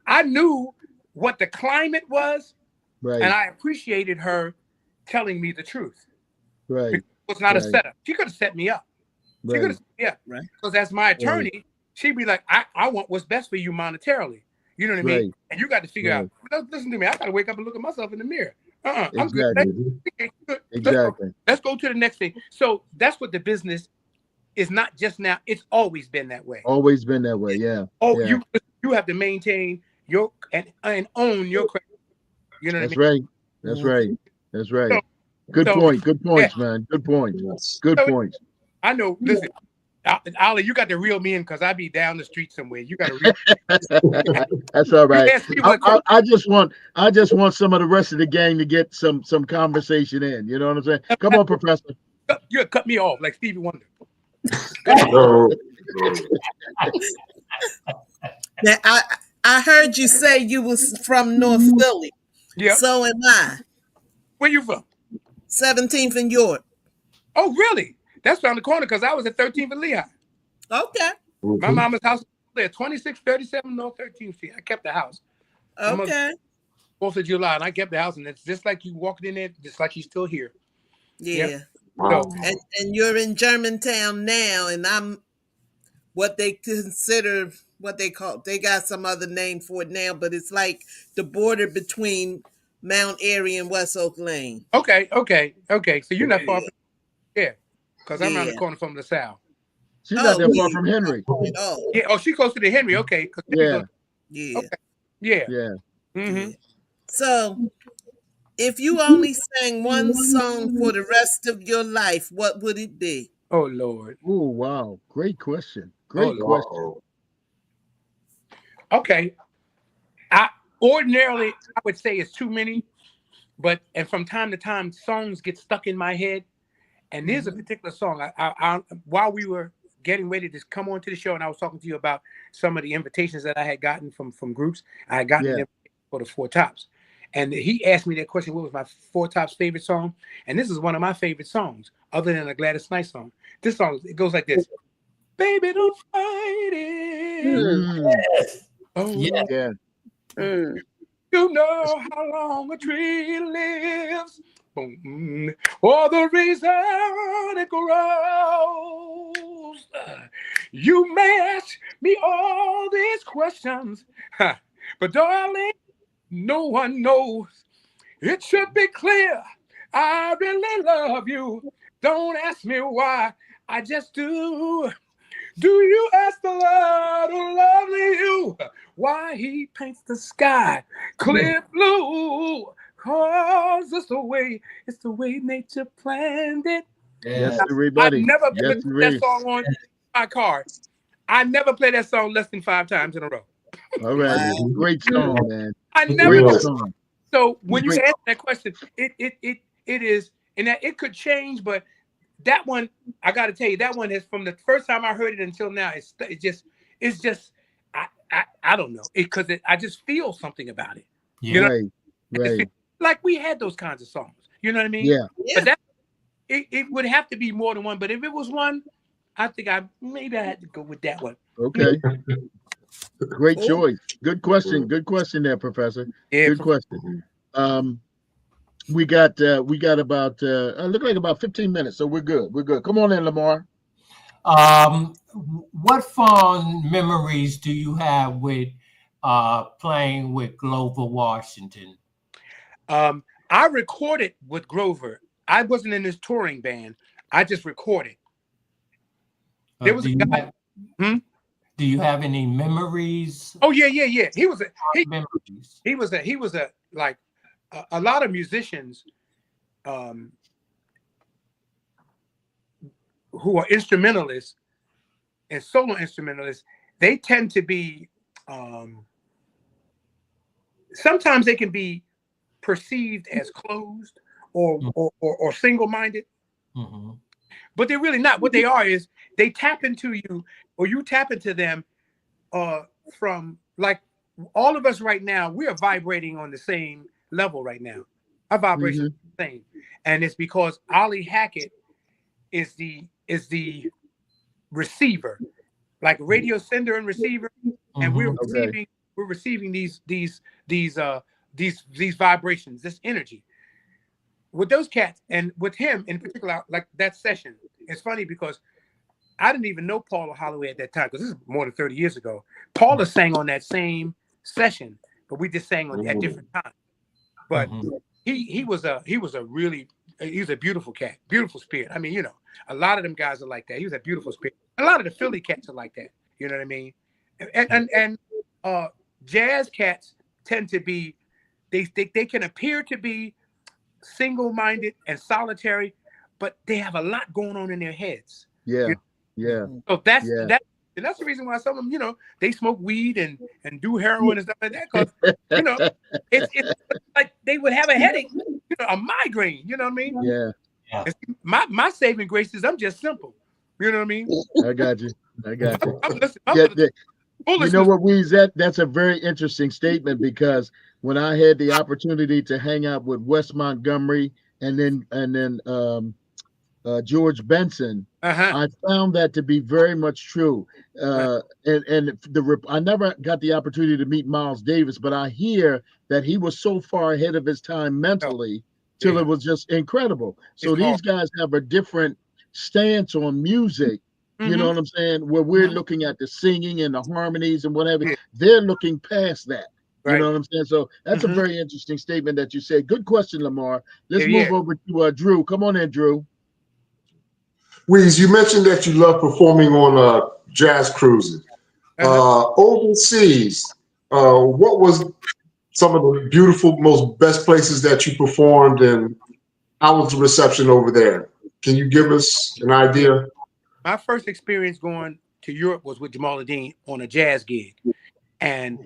I knew what the climate was, right, and I appreciated her telling me the truth.
Right.
It was not a setup. She could have set me up. She could have, right. Because as my attorney, she'd be like, I want what's best for you monetarily. You know what I mean? Right. And you got to figure out. Listen to me. I got to wake up and look at myself in the mirror. I'm good.
Exactly.
Let's go to the next thing. So that's what the business is, not just now. It's always been that way.
Always been that way. Yeah.
Oh, yeah. You have to maintain your and own your credit. You know what I mean?
Right. That's right. That's right. So, good point. Good points, man. Good points. Good points.
I know. Listen, Ollie, you got to reel me in because I be down the street somewhere. You got to reel.
That's all right. I just want some of the rest of the gang to get some conversation in. You know what I'm saying? Come on, Professor.
You cut me off like Stevie Wonder.
Now, I heard you say you was from North Philly.
Yeah.
So am I.
Where you from?
17th and York.
Oh, really? That's around the corner because I was at 13th and Lehigh.
Okay.
My mama's house was there, 2637 North 13th Street. I kept the house.
Okay.
4th of July, and I kept the house, and it's just like you walked in there, just like you're still here.
Yeah.
Yep.
Wow. And you're in Germantown now, and I'm what they consider, what they call, they got some other name for it now, but it's like the border between Mount Airy and West Oak Lane.
Okay. So you're not far from because I'm around the corner from the south.
She's not that far from Henry.
Yeah. Oh, she's close to the Henry. Okay.
Yeah.
Okay. Yeah.
Mm-hmm. So, if you only sang one song for the rest of your life, what would it be?
Oh, Lord.
Oh, wow. Great question. Great question.
Okay. Ordinarily, I would say it's too many, and from time to time, songs get stuck in my head. And there's a particular song. I while we were getting ready to come on to the show, and I was talking to you about some of the invitations that I had gotten from groups. I had gotten them for the Four Tops. And he asked me that question, what was my Four Tops favorite song? And this is one of my favorite songs, other than a Gladys Knight song. This song, it goes like this. Baby, don't fight it. Oh,
yeah.
You know how long a tree lives. Boom. Or the reason it grows. You may ask me all these questions, but darling, no one knows. It should be clear. I really love you. Don't ask me why. I just do. Do you ask the Lord who lovely you why he paints the sky clear blue? Cause it's the way nature planned it.
Yes, everybody.
I never put that song on my car. I never play that song less than 5 times in a row.
All right, great song, man.
I never do. So when you answer that question, it is, and that it could change, but that one, I got to tell you, that one is from the first time I heard it until now. It's just I don't know, because I just feel something about it.
Yeah.
You know,
Right.
like we had those kinds of songs. You know what I mean?
Yeah.
But that it would have to be more than one. But if it was one, I think maybe I had to go with that one.
Okay. Great
Cool.
choice. Good question. Good question there, Professor.
Yeah,
Good question. We got about look like about 15 minutes, so we're good. We're good. Come on in, Lamar.
What fond memories do you have with playing with Grover Washington?
I recorded with Grover. I wasn't in his touring band. I just recorded. There was a guy.
Do you have any memories?
Oh yeah. He was
memories.
He was a like a lot of musicians who are instrumentalists and solo instrumentalists. They tend to be sometimes they can be perceived as closed or single-minded.
Mm-hmm.
But they're really not. What they are is they tap into you, or you tap into them from, like, all of us right now, we are vibrating on the same level right now. Our vibration is the same. And it's because Ollie Hackett is the receiver, like radio sender and receiver, and we're receiving these vibrations, this energy. With those cats, and with him in particular, like that session, it's funny because I didn't even know Paula Holloway at that time, because this is more than 30 years ago. Paula sang on that same session, but we just sang at different times. But he was a beautiful cat, beautiful spirit. I mean, you know, a lot of them guys are like that. He was a beautiful spirit. A lot of the Philly cats are like that. You know what I mean? And jazz cats tend to be, they can appear to be single-minded and solitary, but they have a lot going on in their heads.
Yeah.
So that's the reason why some of them, you know, they smoke weed and do heroin and stuff like that, because you know it's like they would have a headache, you know, a migraine. You know what I mean?
Yeah.
My saving grace is I'm just simple. You know what I mean?
I got you.
I'm listening.
You know what, Weasee? That's a very interesting statement, because when I had the opportunity to hang out with Wes Montgomery and then George Benson, I found that to be very much true. I never got the opportunity to meet Miles Davis, but I hear that he was so far ahead of his time mentally till it was just incredible. So these guys have a different stance on music. You know what I'm saying? Where we're looking at the singing and the harmonies and whatever, they're looking past that. You know what I'm saying? So that's a very interesting statement that you said. Good question, Lamar. Let's move over to Drew. Come on in, Drew.
Weez, you mentioned that you love performing on jazz cruises. Overseas, what was some of the beautiful, most best places that you performed, and how was the reception over there? Can you give us an idea?
My first experience going to Europe was with Jamal Dean on a jazz gig, and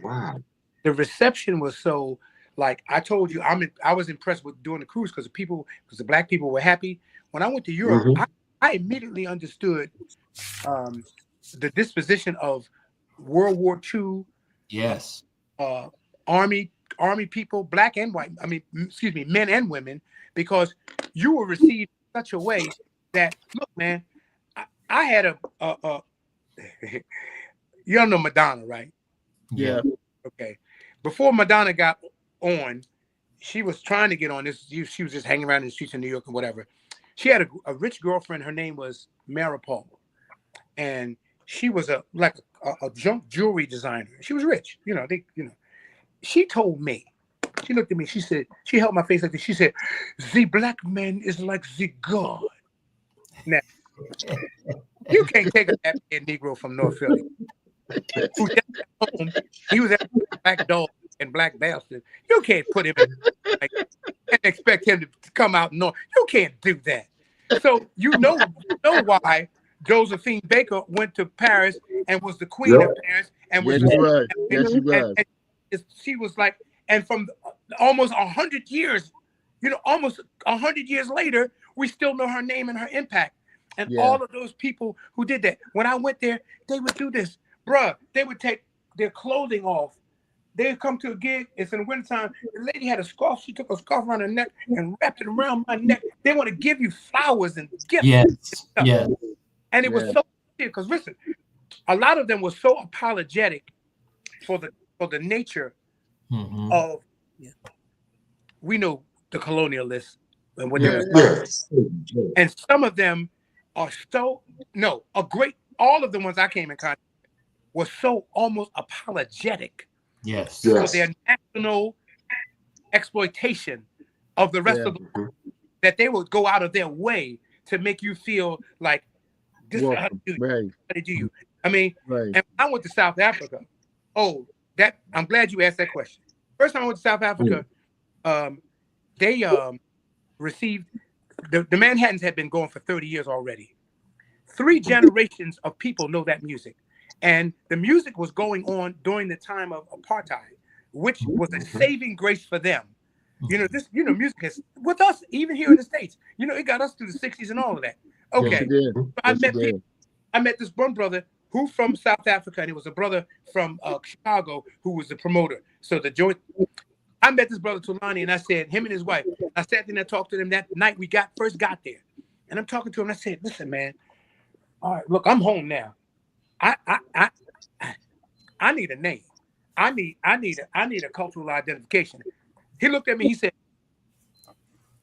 the reception was so, like I told you, I was impressed with doing the cruise because the black people were happy. When I went to Europe, I immediately understood the disposition of World War II.
Yes.
Army people, black and white. I mean, excuse me, men and women, because you were received in such a way that, look, man. I had you all know Madonna, right?
Yeah.
Okay. Before Madonna got on, she was trying to get on this. She was just hanging around in the streets of New York and whatever. She had a rich girlfriend. Her name was Mara Paul, and she was a junk jewelry designer. She was rich, you know. She told me. She looked at me. She said, she held my face like this. She said, "The black man is like the God." Now, you can't take a Negro from North Philly. He was at Black Dog and Black Bastard. You can't put him in and expect him to come out north. You can't do that. So you know why Josephine Baker went to Paris and was the queen of Paris and was she was like, and from almost 100 years, almost 100 years later, we still know her name and her impact. And all of those people who did that, when I went there, they would do this, bruh. They would take their clothing off. They'd come to a gig. It's in the wintertime. The lady had a scarf. She took a scarf around her neck and wrapped it around my neck. They want to give you flowers and gifts.
Yes.
And
Yes.
And it was so weird because listen, a lot of them were so apologetic for the nature of, we know the colonialists and what they were. And some of them are so, all of the ones I came in contact with were so almost apologetic for their national exploitation of the rest of the world, that they would go out of their way to make you feel like this is how to do you. I mean, and when I went to South Africa, I'm glad you asked that question. First time I went to South Africa, they received, the Manhattans had been going for 30 years already. 3 generations of people know that music. And the music was going on during the time of apartheid, which was a saving grace for them. Music is with us, even here in the States. It got us through the 60s and all of that. Okay. I met this one brother who from South Africa, and it was a brother from Chicago who was the promoter. So the joint, I met this brother Tulani, and I said, him and his wife, I sat there and talked to them that night we first got there. And I'm talking to him, and I said, listen, man, all right, look, I'm home now. I need a name. I need a cultural identification. He looked at me, he said,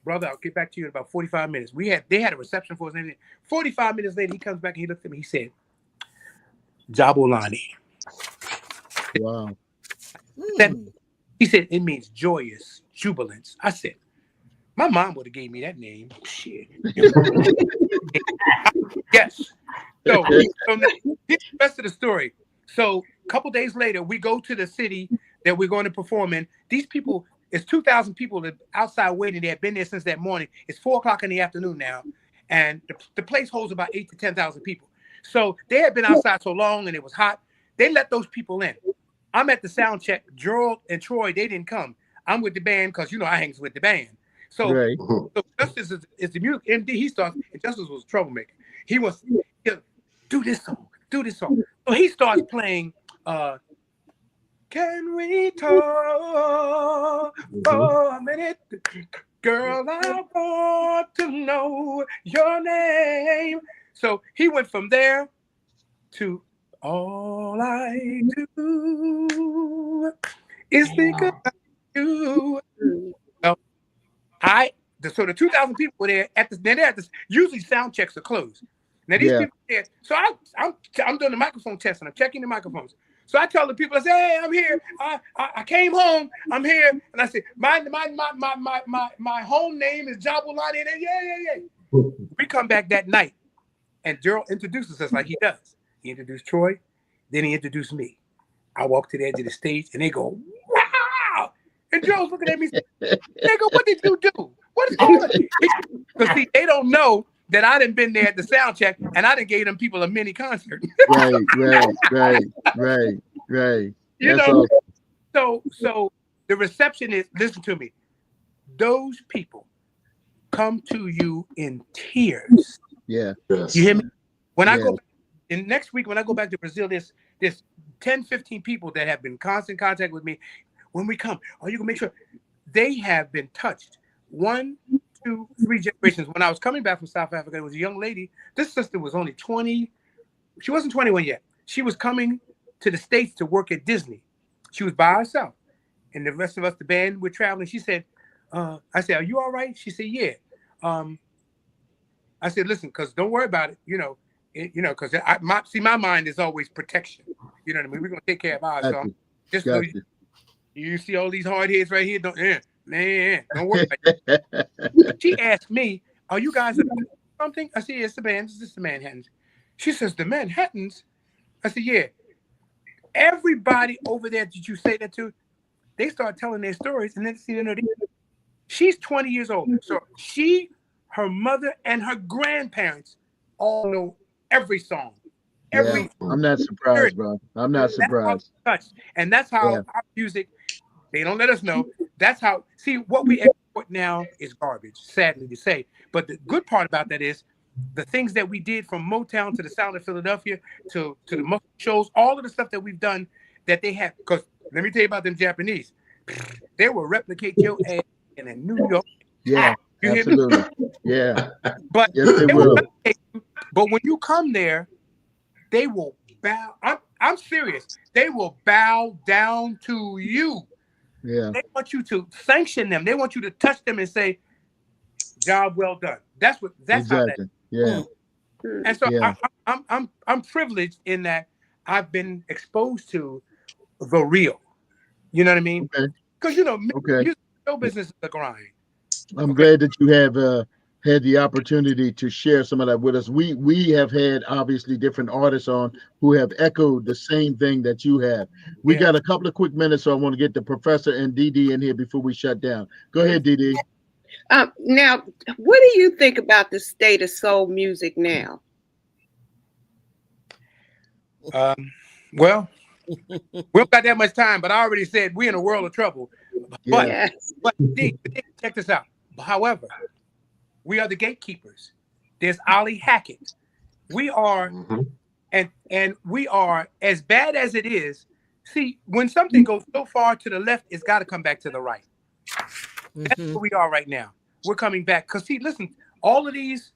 brother, I'll get back to you in about 45 minutes. They had a reception for us and everything. 45 minutes later, he comes back and he looked at me, he said, Jabulani.
Wow.
He said, it means joyous, jubilance. I said, my mom would have gave me that name. Shit. Yes. So here's the rest of the story. So a couple days later, we go to the city that we're going to perform in. These people, it's 2,000 people that outside waiting. They had been there since that morning. It's 4:00 in the afternoon now. And the place holds about 8,000 to 10,000 people. So they had been outside so long and it was hot. They let those people in. I'm at the sound check. Gerald and Troy, they didn't come. I'm with the band because, I hangs with the band. So, so Justice is the music MD. He starts, and Justice was a troublemaker. He was, do this song. So he starts playing, Can we talk for a minute? Girl, I want to know your name. So he went from there to all I do is think about you. So the 2,000 people were there usually sound checks are closed. Now these people are there. So I'm doing the microphone test and I'm checking the microphones. So I tell the people, I say, hey, I'm here. I came home. I'm here. And I say, my home name is Jabulani. And yeah. We come back that night and Gerald introduces us like he does. He introduced Troy. Then he introduced me. I walk to the edge of the stage and they go, wow. And Gerald's looking at me. They go, what did you do? What is going on? Because see, they don't know that I done been there at the sound check and I done gave them people a mini concert.
Right.
So the reception is, listen to me. Those people come to you in tears.
Yeah.
Yes.
You hear me? When I go back, and next week when I go back to Brazil, there's 10, 15 people that have been in constant contact with me. When we come, you can make sure they have been touched. 1, 2, 3 generations. When I was coming back from South Africa, there was a young lady. This sister was only 20. She wasn't 21 yet. She was coming to the States to work at Disney. She was by herself. And the rest of us, the band, we're traveling. She said, I said, are you all right? She said, yeah. I said, listen, because don't worry about it. Because my mind is always protection. You know what I mean? We're going to take care of ours. So just so you see all these hard heads right here. Don't worry about it. She asked me, are you guys something? I said, yes, the band. This is the Manhattans. She says, the Manhattans? I said, yeah. Everybody over there, did you say that to? They start telling their stories, and then she's 20 years old. So her mother, and her grandparents all know every song.
I'm not surprised, bro. I'm not surprised.
And that's how our music, they don't let us know. That's how, see, what we export now is garbage, sadly to say. But the good part about that is the things that we did from Motown to the Sound of Philadelphia to the shows, all of the stuff that we've done that they have. Because let me tell you about them Japanese. They will replicate your ass in a New York.
Yeah,
You hear
absolutely.
me?
Yeah.
But
Yes, they
will
will.
replicate you. But when you come there, they will bow. I'm serious. They will bow down to you.
Yeah.
They want you to sanction them. They want you to touch them and say, "Job well done." That's how that.
Exactly. Yeah.
And so
Yeah.
I'm privileged in that I've been exposed to the real. You know what I mean?
Okay.
Because you know,
Okay.
music show business is a grind.
I'm
Okay.
glad that you have had the opportunity to share some of that with us. We have had obviously different artists on who have echoed the same thing that you have. We got a couple of quick minutes, so I want to get the professor and DD in here before we shut down. Go ahead, DD.
Now, what do you think about the state of soul music now?
Well, we don't got that much time, but I already said we're in a world of trouble. But,
Yes.
but check this out. However, we are the gatekeepers. There's Ollie Hackett. We are, and we are, as bad as it is. See, when something goes so far to the left, it's got to come back to the right. That's where we are right now. We're coming back. Because see, listen, all of these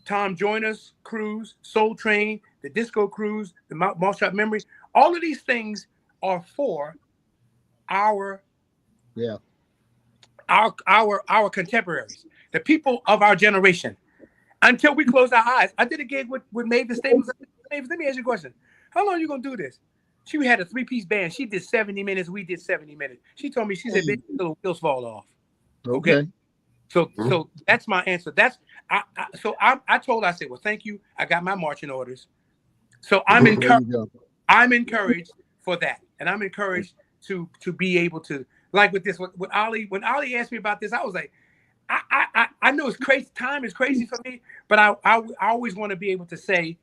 Tom Joyner's crews, Soul Train, the Disco Cruise, the Mall Shop Memory, all of these things are for our contemporaries, the people of our generation. Until we close our eyes. I did a gig with Mavis Staples. Mavis, let me ask you a question. How long are you gonna do this? She had a 3-piece band. She did 70 minutes. We did 70 minutes. She told me, she said, "Baby, the wheels fall off." Okay. So that's my answer. I told her, I said, well, thank you. I got my marching orders. So I'm encouraged. I'm encouraged for that. And I'm encouraged to be able to, like with this, with Ollie, when Ollie asked me about this, I was like, I know it's crazy. Time is crazy for me, but I always want to be able to say,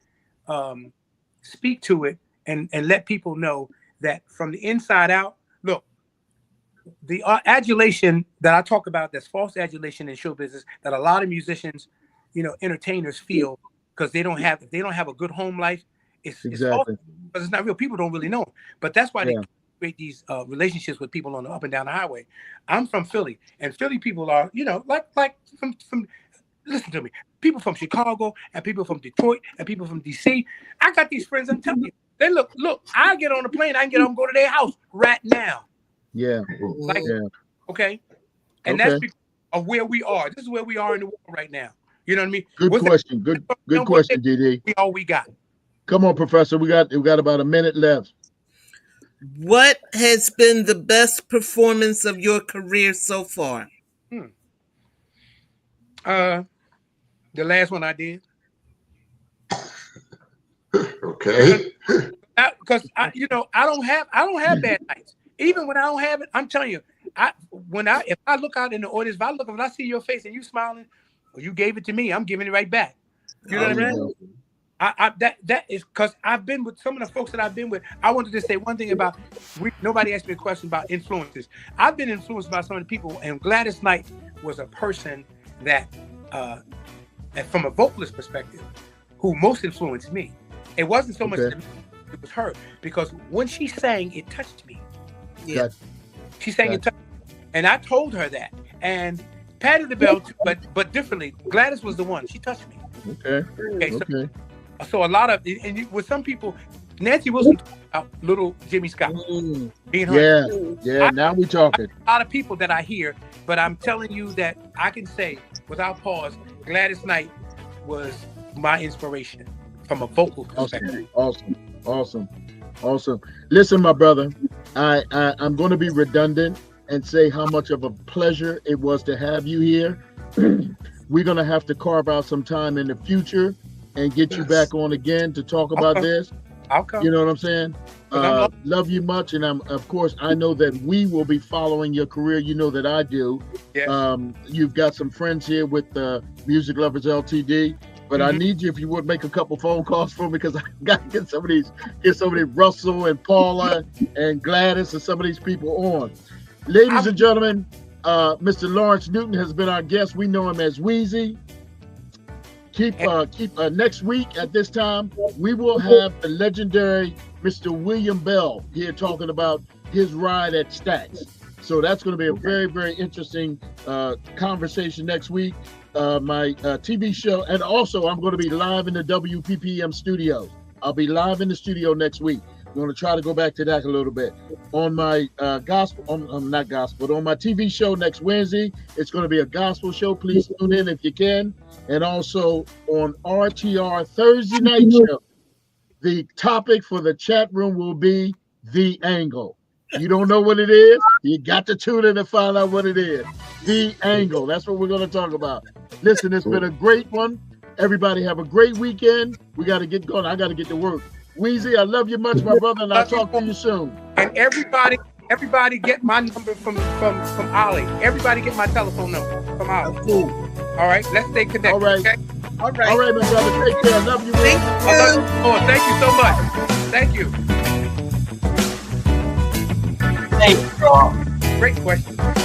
speak to it and let people know that from the inside out, look, the adulation that I talk about, that's false adulation in show business, that a lot of musicians, entertainers feel because they don't have a good home life. It's false because it's not real. People don't really know. But that's why they create these relationships with people on the up and down the highway. I'm from Philly, and Philly people are, like from listen to me, people from Chicago and people from Detroit and people from DC. I got these friends. I'm telling you, they look. I get on the plane. I can get on, go to their house right now. Okay. And that's because of where we are. This is where we are in the world right now. You know what I mean?
Good question. Good question, DD.
All we got.
Come on, Professor. We got about a minute left.
What has been the best performance of your career so far?
The last one I did.
Okay.
Because I don't have bad nights. Even when I don't have it, I'm telling you, if I look out in the audience, if I see your face and you smiling, well, you gave it to me, I'm giving it right back. You know what I mean? That is because I've been with some of the folks that I've been with. I wanted to say one thing about nobody asked me a question about influences. I've been influenced by some of the people, and Gladys Knight was a person that from a vocalist perspective, who most influenced me. It wasn't so much it was her, because when she sang, it touched me.
Yeah.
She sang it touched me. And I told her that. And Patti LaBelle too, but differently. Gladys was the one. She touched me. Okay. So a lot of, and with some people, Nancy Wilson talked about little Jimmy Scott being her.
Yeah. Now we talking.
A lot of people that I hear, but I'm telling you that I can say without pause, Gladys Knight was my inspiration from a vocal perspective.
Awesome. Listen, my brother, I'm going to be redundant and say how much of a pleasure it was to have you here. We're going to have to carve out some time in the future and get you back on again to talk about this.
I'll come.
You know what I'm saying? Love you much, and of course I know that we will be following your career. You know that I do.
Yes.
You've got some friends here with Music Lovers Ltd. But I need you, if you would, make a couple phone calls for me, because I got to get some of these Russell and Paula and Gladys and some of these people on. Ladies and gentlemen, Mr. Lawrence Newton has been our guest. We know him as Weasee. keep next week at this time, we will have the legendary Mr. William Bell here talking about his ride at Stacks. So that's going to be a very, very interesting conversation next week. My TV show, and also I'm going to be live in the WPPM studios. I'll be live in the studio next week. I'm going to try to go back to that a little bit. On my on my TV show next Wednesday, it's going to be a gospel show. Please tune in if you can. And also on RTR Thursday night show, the topic for the chat room will be The Angle. You don't know what it is? You got to tune in and find out what it is. The Angle. That's what we're going to talk about. Listen, it's been a great one. Everybody have a great weekend. We got to get going. I got to get to work. Weasee, I love you much, my brother, and I'll talk to you soon.
And everybody get my number from Ollie. Everybody get my telephone number from Ollie.
Cool.
All right, let's stay connected.
All right.
Okay?
All right.
All right, my brother. Take care. I love you.
Thank you.
I love you. Oh, thank you so much. Thank you.
Thank you.
Great question.